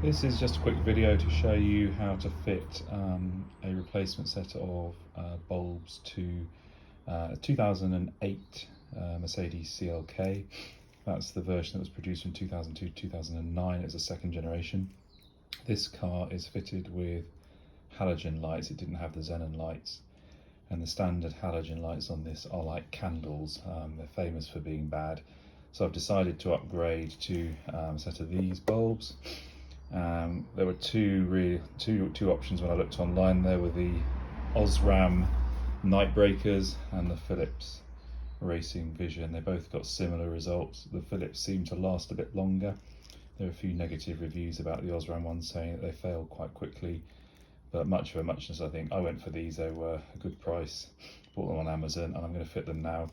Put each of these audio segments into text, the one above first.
This is just a quick video to show you how to fit a replacement set of bulbs to a 2008 Mercedes CLK. That's the version that was produced from 2002 to 2009. It's a second generation. This car is fitted with halogen lights. It didn't have the xenon lights, and the standard halogen lights on this are like candles. They're famous for being bad, so I've decided to upgrade to a set of these bulbs. There were two options when I looked online. There were the Osram Night Breakers and the Philips Racing Vision. They both got similar results. The Philips seemed to last a bit longer. There are a few negative reviews about the Osram ones saying that they failed quite quickly, but much of a muchness, I think. I went for these. They were a good price. Bought them on Amazon, and I'm going to fit them now.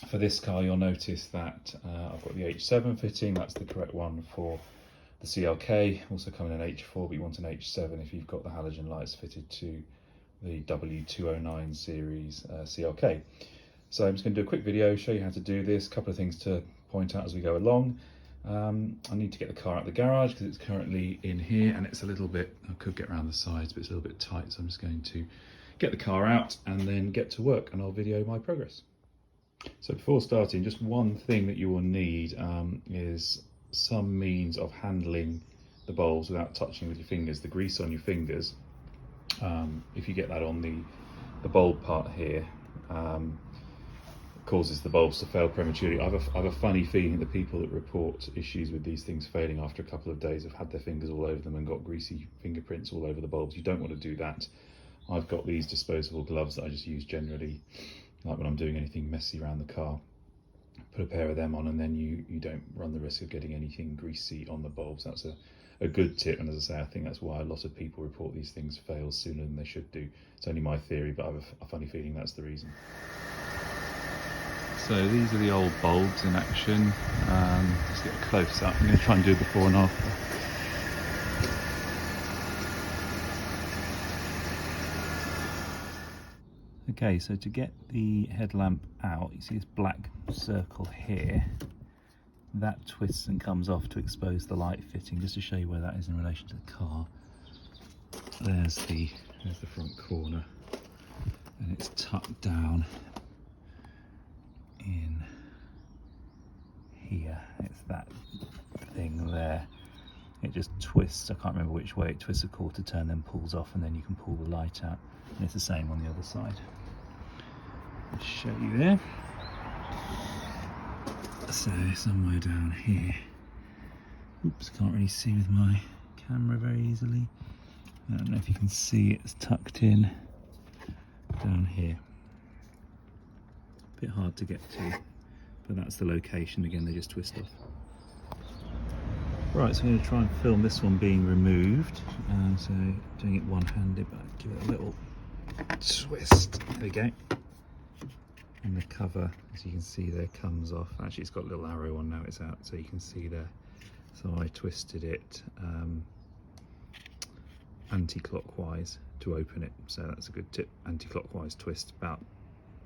For this car, you'll notice that I've got the H7 fitting. That's the correct one for the CLK. Also coming in H4, but you want an H7 if you've got the halogen lights fitted to the W209 series CLK. So I'm just going to do a quick video, show you how to do this. A couple of things to point out as we go along. I need to get the car out of the garage because it's currently in here and it's a little bit, I could get around the sides, but it's a little bit tight. So I'm just going to get the car out and then get to work, and I'll video my progress. So before starting, just one thing that you will need is some means of handling the bulbs without touching with your fingers. The grease on your fingers, if you get that on the bulb part here, causes the bulbs to fail prematurely. I have a funny feeling that people that report issues with these things failing after a couple of days have had their fingers all over them and got greasy fingerprints all over the bulbs. You don't want to do that. I've got these disposable gloves that I just use generally, like when I'm doing anything messy around the car. Put a pair of them on, and then you don't run the risk of getting anything greasy on the bulbs. That's a good tip, and as I say, I think that's why a lot of people report these things fail sooner than they should do. It's only my theory, but I have a funny feeling that's the reason. So these are the old bulbs in action. Let's get a close up. I'm going to try and do a before and after. Okay, so to get the headlamp out, you see this black circle here. That twists and comes off to expose the light fitting, just to show you where that is in relation to the car. There's the front corner, and it's tucked down in here. It's that thing there. It just twists. I can't remember which way it twists, a quarter turn, then pulls off, and then you can pull the light out. And it's the same on the other side. I'll show you there. So somewhere down here. Oops, can't really see with my camera very easily. I don't know if you can see, it's tucked in down here. A bit hard to get to, but that's the location. Again, they just twist off. Right, so I'm going to try and film this one being removed. So doing it one-handed, but give it a little twist. There we go. And the cover, as you can see there, comes off. Actually, it's got a little arrow on now, it's out, so you can see there. So I twisted it anti-clockwise to open it. So that's a good tip. Anti-clockwise twist, about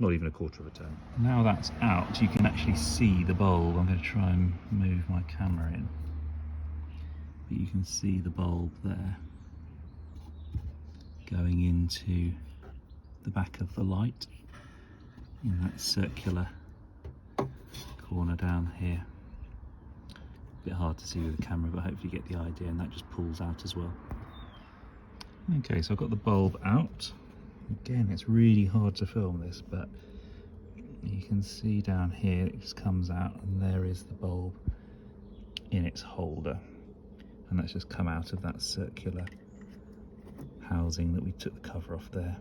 not even a quarter of a turn. Now that's out, you can actually see the bulb. I'm going to try and move my camera in. But you can see the bulb there going into the back of the light in that circular corner down here. A bit hard to see with the camera, but hopefully you get the idea, and that just pulls out as well. Okay, so I've got the bulb out. Again, it's really hard to film this, but you can see down here it just comes out, and there is the bulb in its holder. And that's just come out of that circular housing that we took the cover off there.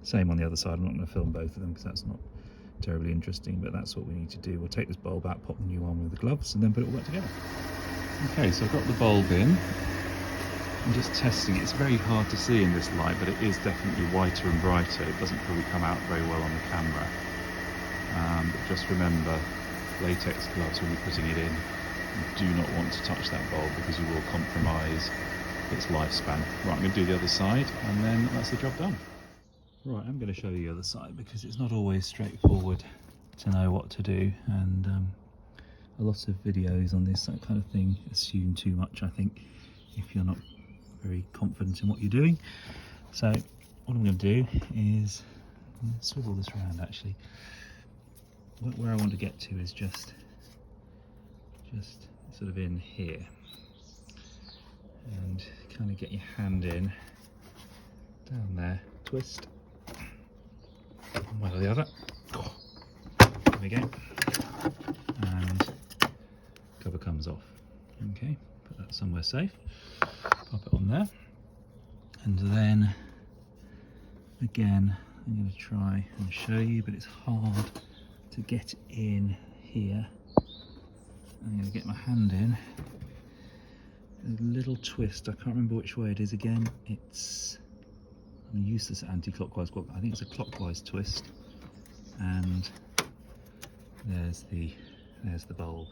Same on the other side. I'm not going to film both of them because that's not terribly interesting, but that's what we need to do. We'll take this bulb out, pop the new one with the gloves, and then put it all back together. Okay, so I've got the bulb in. I'm just testing it. It's very hard to see in this light, but it is definitely whiter and brighter. It doesn't probably come out very well on the camera. But just remember, latex gloves when you're putting it in. You do not want to touch that bulb because you will compromise its lifespan. Right, I'm going to do the other side, and then that's the job done. Right, I'm going to show you the other side because it's not always straightforward to know what to do, and a lot of videos on this kind of thing assume too much, I think, if you're not very confident in what you're doing. So what I'm going to do is swivel this around. Actually, where I want to get to is just sort of in here, and kind of get your hand in down there, twist one way or the other. There we go, and cover comes off. Okay, put that somewhere safe, pop it on there, and then again I'm going to try and show you, but it's hard to get in here. I'm going to get my hand in, a little twist. I can't remember which way it is again. I'm used to anti-clockwise, I think it's a clockwise twist, and there's the bulb.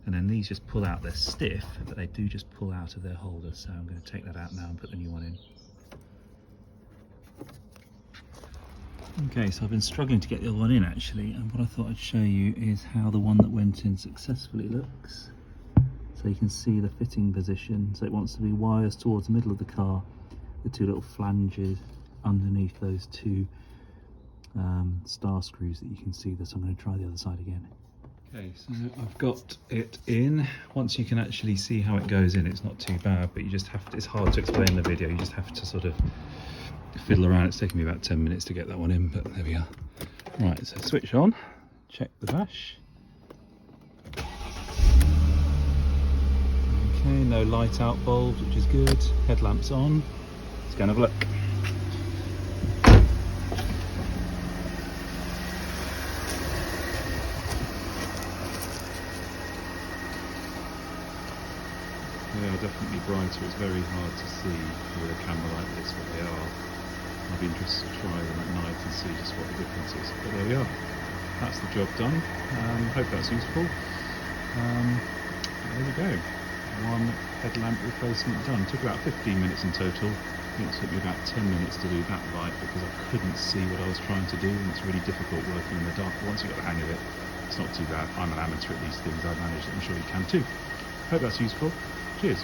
And then these just pull out. They're stiff, but they do just pull out of their holder. So I'm going to take that out now and put the new one in. Okay, so I've been struggling to get the other one in actually, and what I thought I'd show you is how the one that went in successfully looks. So you can see the fitting position. So it wants to be wires towards the middle of the car, the two little flanges underneath those two star screws that you can see there. So I'm going to try the other side again. Okay, so I've got it in. Once you can actually see how it goes in, it's not too bad, but you just have to, it's hard to explain in the video, you just have to sort of fiddle around. It's taken me about 10 minutes to get that one in, but there we are. Right, so switch on, check the dash. Okay, no light out bulbs, which is good. Headlamps on. Let's go and have a look. They are definitely brighter. It's very hard to see with a camera like this what they are. I'd be interested to try them at night and see just what the difference is. But there we are. That's the job done. Hope that's useful. There we go. One headlamp replacement done. Took about 15 minutes in total. I think it took me about 10 minutes to do that light because I couldn't see what I was trying to do, and it's really difficult working in the dark. But once you've got the hang of it, it's not too bad. I'm an amateur at these things. I've managed it. I'm sure you can too. Hope that's useful. Cheers.